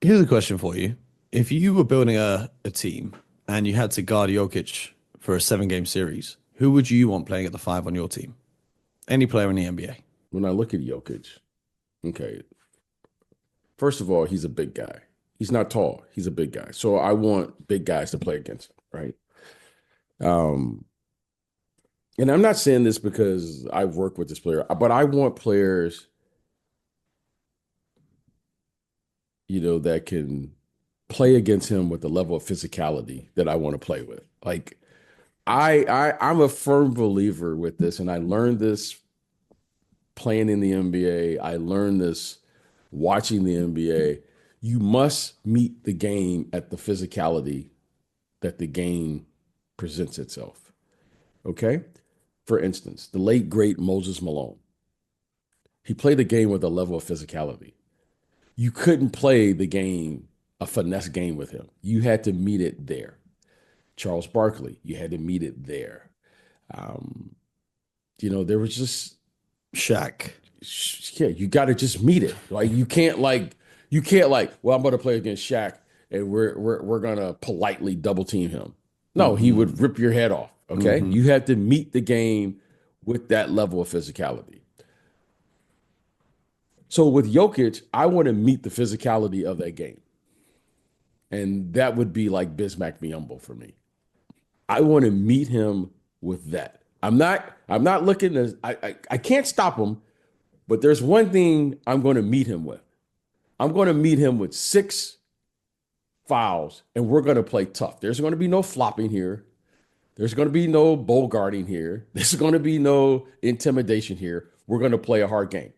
Here's a question for you. If you were building a team and you had to guard Jokic for a 7 game series, who would you want playing at the five on your team? Any player in the NBA. When I look at Jokic, okay, first of all, he's a big guy. He's not tall. He's a big guy. So I want big guys to play against him, right? Um, and I'm not saying this because I work with this player, but I want players, that can play against him with the level of physicality that I want to play with. Like I'm a firm believer with this, and I learned this playing in the NBA. I learned this watching the NBA. You must meet the game at the physicality that the game presents itself. Okay? For instance, the late great Moses Malone. He played the game with a level of physicality. You couldn't play the game, a finesse game with him. You had to meet it there. Charles Barkley, you had to meet it there. Um, there was just Shaq. yeah, you got to just meet it. Like you can't like, well, I'm going to play against Shaq and we're going to politely double team him. No, he Hmm. would rip your head off. Okay, Hmm. you had to meet the game with that level of physicality. So with Jokic, I want to meet the physicality of that game, and that would be like Bismack Biyombo for me. I want to meet him with that. I'm not looking to. I can't stop him, but there's one thing I'm going to meet him with. I'm going to meet him with 6 fouls, and we're going to play tough. There's going to be no flopping here. There's going to be no bull guarding here. There's going to be no intimidation here. We're going to play a hard game.